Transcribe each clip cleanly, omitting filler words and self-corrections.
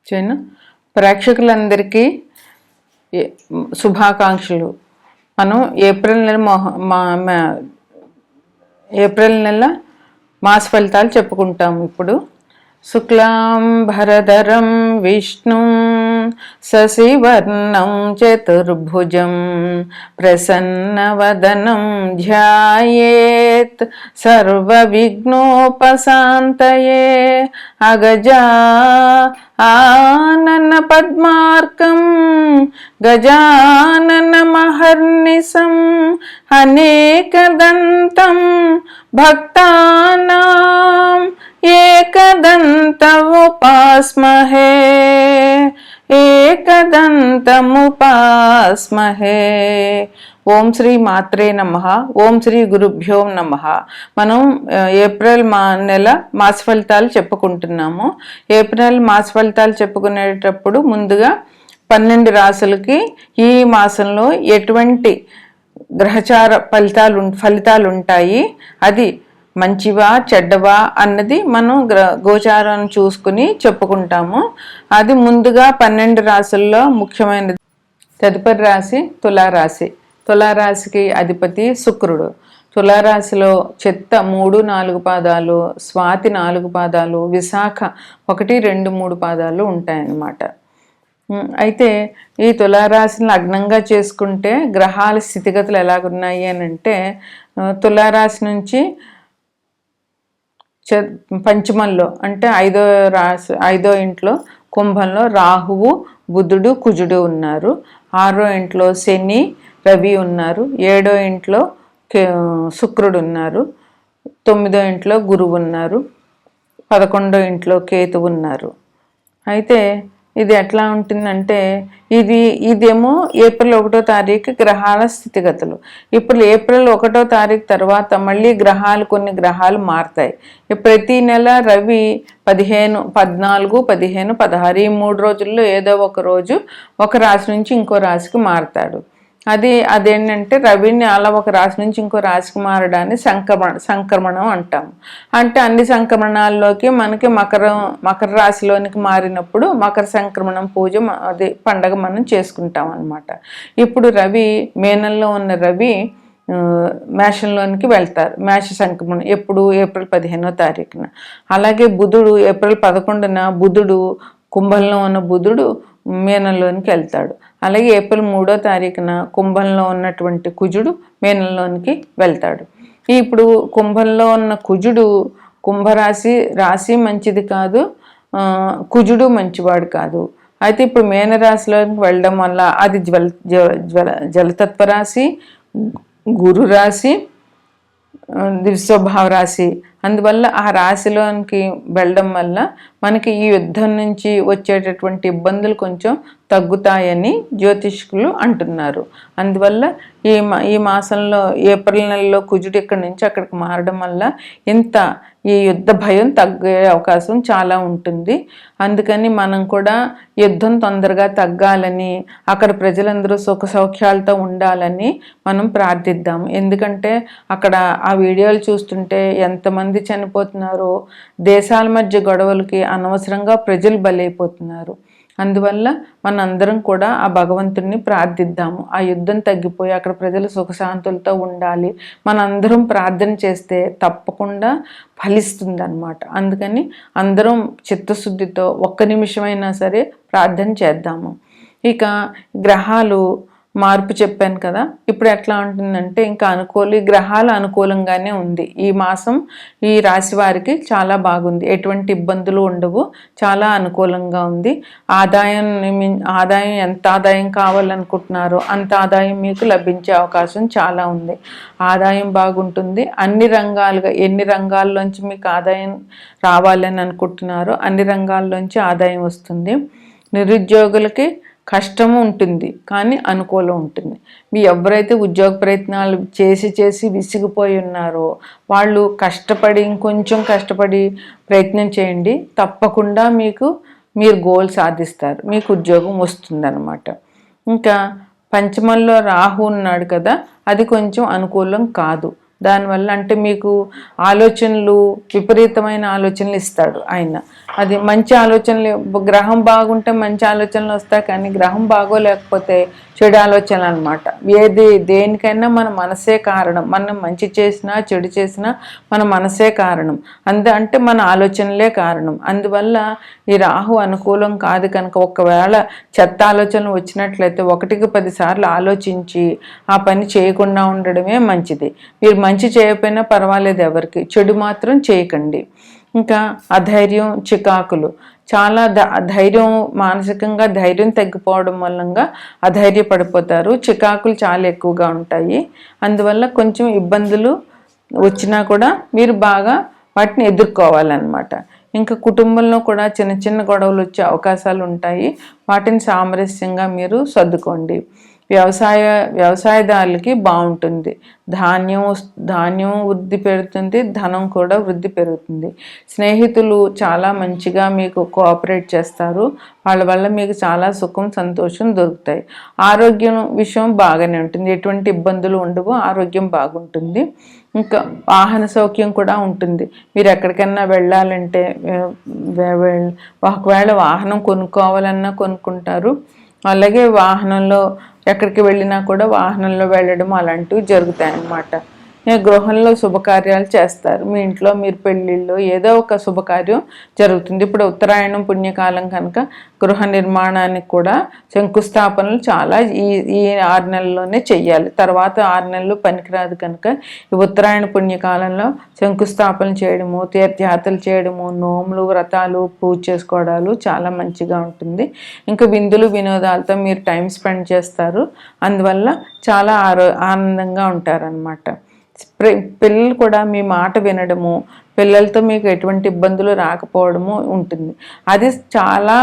చేయను. ప్రేక్షకులందరికీ శుభాకాంక్షలు. మనం ఏప్రిల్ నెల మాస ఫలితాలు చెప్పుకుంటాము. ఇప్పుడు శుక్లాం భరధరం విష్ణుం శశివర్ణం చతుర్భుజం ప్రసన్నవదనం ధ్యాయేత్ సర్వవిఘ్నోపశాంతయే అగజా ఆనన పద్మార్కం గజానన మహర్నిశం అనేకదంతం భక్తానాం ఏకదంతముపాస్మహే ఏకదంతముపాస్మహే. ఓం శ్రీ మాత్రే నమః. ఓం శ్రీ గురుభ్యో నమః. మనం ఏప్రిల్ నెల మాస ఫలితాలు చెప్పుకుంటున్నాము. ఏప్రిల్ మాస ఫలితాలు చెప్పుకునేటప్పుడు ముందుగా 12 రాసులకి ఈ మాసంలో ఎటువంటి గ్రహచార ఫలితాలు ఉంటాయి, అది మంచివా చెడ్డవా అన్నది మనం గోచారం చూసుకుని చెప్పుకుంటాము. అది ముందుగా 12 రాసుల్లో ముఖ్యమైనది. తదుపరి రాశి తులారాశి. తులారాశికి అధిపతి శుక్రుడు. తులారాశిలో చిత్త 3, 4 పాదాలు, స్వాతి 4 పాదాలు, విశాఖ 1, 2, 3 పాదాలు ఉంటాయన్నమాట. అయితే ఈ తులారాశిని లగ్నంగా చేసుకుంటే గ్రహాల స్థితిగతులు ఎలాగున్నాయి అని అంటే, తులారాశి నుంచి పంచమంలో అంటే 5వ ఇంట్లో కుంభంలో రాహువు, బుధుడు, కుజుడు ఉన్నారు. 6వ ఇంట్లో శని, రవి ఉన్నారు. 7వ ఇంట్లో శుక్రుడు ఉన్నారు. 9వ ఇంట్లో గురువు ఉన్నారు. 11వ ఇంట్లో కేతువు ఉన్నారు. అయితే ఇది ఎట్లా ఉంటుందంటే, ఇదేమో ఏప్రిల్ 1వ తారీఖు గ్రహాల స్థితిగతులు. ఇప్పుడు ఏప్రిల్ 1వ తారీఖు తర్వాత మళ్ళీ కొన్ని గ్రహాలు మారుతాయి. ప్రతి నెల రవి 15, 14, 15, 16 ఈ 3 రోజుల్లో ఏదో ఒక రోజు ఒక రాశి నుంచి ఇంకో రాశికి మారుతాడు. అదేంటంటే రవిని అలా ఒక రాశి నుంచి ఇంకో రాశికి మారడాన్ని సంక్రమణం అంటాము. అంటే అన్ని సంక్రమణాల్లోకి మనకి మకర రాశిలోనికి మారినప్పుడు మకర సంక్రమణం పూజ పండగ మనం చేసుకుంటాం అన్నమాట. ఇప్పుడు రవి మేనంలో ఉన్న రవి మేషంలోనికి వెళ్తారు. మేష సంక్రమణం ఎప్పుడు ఏప్రిల్ 15వ తారీఖున. అలాగే బుధుడు ఏప్రిల్ 11న బుధుడు కుంభంలో ఉన్న బుధుడు మీనంలోనికి వెళ్తాడు. అలాగే ఏప్రిల్ 3వ తారీఖున కుంభంలో ఉన్నటువంటి కుజుడు మీనంలోనికి వెళ్తాడు. ఇప్పుడు కుంభంలో ఉన్న కుజుడు రాశి మంచిది కాదు, కుజుడు మంచివాడు కాదు. అయితే ఇప్పుడు మీనరాశిలోకి వెళ్ళడం వల్ల అది జలతత్వ రాశి, గురు రాశి, ద్విస్వభావ రాశి. అందువల్ల ఆ రాశిలోనికి వెళ్ళడం వల్ల మనకి ఈ యుద్ధం నుంచి వచ్చేటటువంటి ఇబ్బందులు కొంచెం తగ్గుతాయని జ్యోతిష్కులు అంటున్నారు. అందువల్ల ఈ మాసంలో ఏప్రిల్ నెలలో కుజుడు ఇక్కడి నుంచి అక్కడికి మారడం వల్ల ఈ యుద్ధ భయం తగ్గే అవకాశం చాలా ఉంటుంది. అందుకని మనం కూడా యుద్ధం తొందరగా తగ్గాలని, అక్కడ ప్రజలందరూ సుఖ సౌఖ్యాలతో ఉండాలని మనం ప్రార్థిద్దాం. ఎందుకంటే అక్కడ ఆ వీడియోలు చూస్తుంటే ఎంతమంది చనిపోతున్నారో, దేశాల మధ్య గొడవలకి అనవసరంగా ప్రజలు బలైపోతున్నారు. అందువల్ల మనందరం కూడా ఆ భగవంతుడిని ప్రార్థిద్దాము. ఆ యుద్ధం తగ్గిపోయి అక్కడ ప్రజలు సుఖశాంతులతో ఉండాలి. మనందరం ప్రార్థన చేస్తే తప్పకుండా ఫలిస్తుంది అన్నమాట. అందుకని అందరం చిత్తశుద్ధితో 1 నిమిషమైనా సరే ప్రార్థన చేద్దాము. ఇక గ్రహాలు మార్పు చెప్పాను కదా, ఇప్పుడు ఎట్లా ఉంటుందంటే ఇంకా గ్రహాలు అనుకూలంగానే ఉంది. ఈ మాసం ఈ రాశి వారికి చాలా బాగుంది. ఎటువంటి ఇబ్బందులు ఉండవు, చాలా అనుకూలంగా ఉంది. ఆదాయం ఎంత ఆదాయం కావాలనుకుంటున్నారో అంత ఆదాయం మీకు లభించే అవకాశం చాలా ఉంది. ఆదాయం బాగుంటుంది. ఎన్ని రంగాల్లోంచి మీకు ఆదాయం రావాలని అనుకుంటున్నారో అన్ని రంగాల్లోంచి ఆదాయం వస్తుంది. నిరుద్యోగులకి కష్టము ఉంటుంది, కానీ అనుకూలం ఉంటుంది. ఎవరైతే ఉద్యోగ ప్రయత్నాలు చేసి విసిగిపోయి ఉన్నారో వాళ్ళు ఇంకొంచెం కష్టపడి ప్రయత్నం చేయండి. తప్పకుండా మీరు గోల్ సాధిస్తారు, మీకు ఉద్యోగం వస్తుందన్నమాట. ఇంకా పంచమంలో రాహు ఉన్నాడు కదా, అది కొంచెం అనుకూలం కాదు. దానివల్ల అంటే మీకు విపరీతమైన ఆలోచనలు ఇస్తాడు ఆయన. అది మంచి ఆలోచనలు, గ్రహం బాగుంటే మంచి ఆలోచనలు వస్తాయి, కానీ గ్రహం బాగోలేకపోతే చెడు ఆలోచనలు అనమాట. దేనికైనా మన మనసే కారణం. మనం మంచి చేసినా చెడు చేసినా మన మనసే కారణం. అంటే మన ఆలోచనలే కారణం. అందువల్ల ఈ రాహు అనుకూలం కాదు కనుక ఒకవేళ చెత్త ఆలోచనలు వచ్చినట్లయితే 1కి 10 సార్లు ఆలోచించి ఆ పని చేయకుండా ఉండడమే మంచిది. మీరు మంచి చేయకపోయినా పర్వాలేదు, ఎవరికి చెడు మాత్రం చేయకండి. ఇంకా అధైర్యం, చికాకులు, చాలా ధైర్యం, మానసికంగా ధైర్యం తగ్గిపోవడం వల్ల అధైర్యపడిపోతారు. చికాకులు చాలా ఎక్కువగా ఉంటాయి. అందువల్ల కొంచెం ఇబ్బందులు వచ్చినా కూడా మీరు బాగా వాటిని ఎదుర్కోవాలన్నమాట. ఇంకా కుటుంబంలో కూడా చిన్న చిన్న గొడవలు వచ్చే అవకాశాలు ఉంటాయి. వాటిని సామరస్యంగా మీరు సర్దుకోండి. వ్యవసాయదారులకి బాగుంటుంది. ధాన్యం వృద్ధి పెరుగుతుంది, ధనం కూడా వృద్ధి పెరుగుతుంది. స్నేహితులు చాలా మంచిగా మీకు కోఆపరేట్ చేస్తారు. వాళ్ళ వల్ల మీకు చాలా సుఖం, సంతోషం దొరుకుతాయి. ఆరోగ్యం విషయం బాగానే ఉంటుంది, ఎటువంటి ఇబ్బందులు ఉండవు, ఆరోగ్యం బాగుంటుంది. ఇంకా వాహన సౌఖ్యం కూడా ఉంటుంది. మీరు ఎక్కడికైనా వెళ్ళాలంటే ఒకవేళ వాహనం కొనుక్కోవాలన్నా కొనుక్కుంటారు. అలాగే వాహనంలో ఎక్కడికి వెళ్ళినా కూడా వాహనంలో వెళ్ళడం అలాంటివి జరుగుతాయి అన్నమాట. గృహంలో శుభకార్యాలు చేస్తారు. మీ ఇంట్లో మీరు పెళ్ళిళ్ళు ఏదో ఒక శుభకార్యం జరుగుతుంది. ఇప్పుడు ఉత్తరాయణం పుణ్యకాలం కనుక గృహ నిర్మాణానికి కూడా శంకుస్థాపనలు చాలా ఈ 6 నెలల్లోనే చెయ్యాలి. తర్వాత 6 నెలలు పనికిరాదు కనుక ఈ ఉత్తరాయణ పుణ్యకాలంలో శంకుస్థాపన చేయడము, తీర్థయాత్రలు చేయడము, నోములు, వ్రతాలు, పూజ చేసుకోవడాలు చాలా మంచిగా ఉంటుంది. ఇంకా విందులు వినోదాలతో మీరు టైం స్పెండ్ చేస్తారు. అందువల్ల చాలా ఆనందంగా ఉంటారనమాట. పిల్లలు కూడా మీ మాట వినడము, పిల్లలతో మీకు ఎటువంటి ఇబ్బందులు రాకపోవడము ఉంటుంది. అది చాలా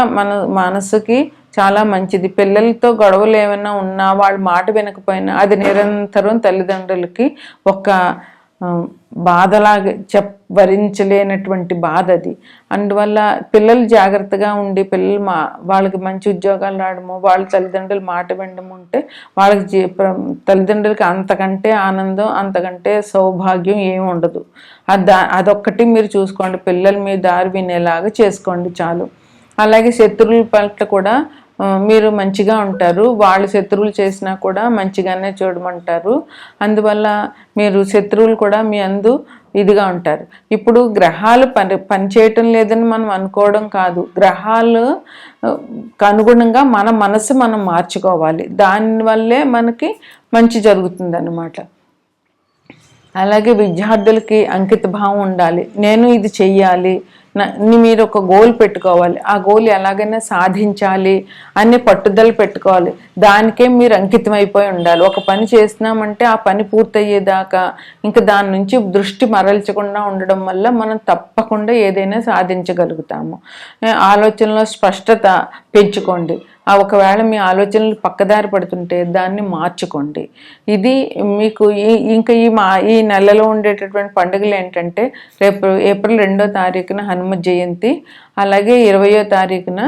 మనసుకి చాలా మంచిది. పిల్లలతో గొడవలు ఏమైనా ఉన్నా, వాళ్ళ మాట వినకపోయినా అది నిరంతరం తల్లిదండ్రులకి ఒక బాధలాగా భరించలేనటువంటి బాధ అది. అందువల్ల పిల్లలు జాగ్రత్తగా ఉండి వాళ్ళకి మంచి ఉద్యోగాలు రావడము, వాళ్ళ తల్లిదండ్రులు మాట వినడం ఉంటే వాళ్ళకి తల్లిదండ్రులకి అంతకంటే ఆనందం, అంతకంటే సౌభాగ్యం ఏమి ఉండదు. అదొక్కటి మీరు చూసుకోండి. పిల్లలు మీ దారి వినేలాగా చేసుకోండి చాలు. అలాగే శత్రువుల పట్ల కూడా మీరు మంచిగా ఉంటారు. వాళ్ళు శత్రువులు చేసినా కూడా మంచిగానే చూడమంటారు. అందువల్ల మీరు శత్రువులు కూడా మీ అందు ఇదిగా ఉంటారు. ఇప్పుడు గ్రహాలు పనిచేయటం లేదని మనం అనుకోవడం కాదు, గ్రహాలు అనుగుణంగా మన మనసు మనం మార్చుకోవాలి. దానివల్లే మనకి మంచి జరుగుతుంది అన్నమాట. అలాగే విద్యార్థులకి అంకిత భావం ఉండాలి. నేను ఇది చెయ్యాలి, మీరు ఒక గోల్ పెట్టుకోవాలి. ఆ గోల్ ఎలాగైనా సాధించాలి అనే పట్టుదల పెట్టుకోవాలి. దానికే మీరు అంకితం అయిపోయి ఉండాలి. ఒక పని చేస్తున్నామంటే ఆ పని పూర్తయ్యేదాకా ఇంకా దాని నుంచి దృష్టి మరల్చకుండా ఉండడం వల్ల మనం తప్పకుండా ఏదైనా సాధించగలుగుతాము. ఆలోచనలో స్పష్టత పెంచుకోండి. ఒకవేళ మీ ఆలోచనలు పక్కదారి పడుతుంటే దాన్ని మార్చుకోండి. ఇది మీకు ఇంకా ఈ నెలలో ఉండేటటువంటి పండుగలు ఏంటంటే రేపు ఏప్రిల్ 2వ తారీఖున హనుమ జయంతి, అలాగే 20వ తారీఖున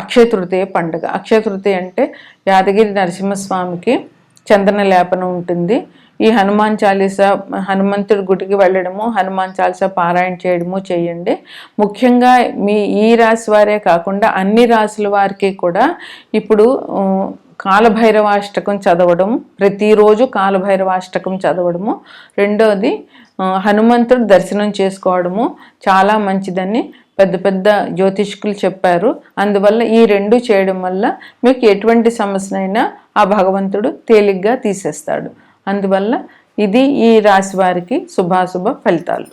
అక్షయ తృతీయ పండుగ. అక్షయ తృతీయ అంటే యాదగిరి నరసింహస్వామికి చందన లేపనం ఉంటుంది. ఈ హనుమాన్ చాలీసా, హనుమంతుడి గుడికి వెళ్ళడము, హనుమాన్ చాలీసా పారాయణ చేయడము చేయండి. ముఖ్యంగా ఈ రాశి వారే కాకుండా అన్ని రాశుల వారికి కూడా ఇప్పుడు కాలభైరవాష్టకం చదవడం, ప్రతిరోజు కాలభైరవాష్టకం చదవడము, రెండోది హనుమంతుడు దర్శనం చేసుకోవడము చాలా మంచిదని పెద్ద పెద్ద జ్యోతిష్కులు చెప్పారు. అందువల్ల ఈ 2 చేయడం వల్ల మీకు ఎటువంటి సమస్యనైనా ఆ భగవంతుడు తేలిగ్గా తీసేస్తాడు. అందువల్ల ఇది ఈ రాశి వారికి శుభాశుభ ఫలితాలు.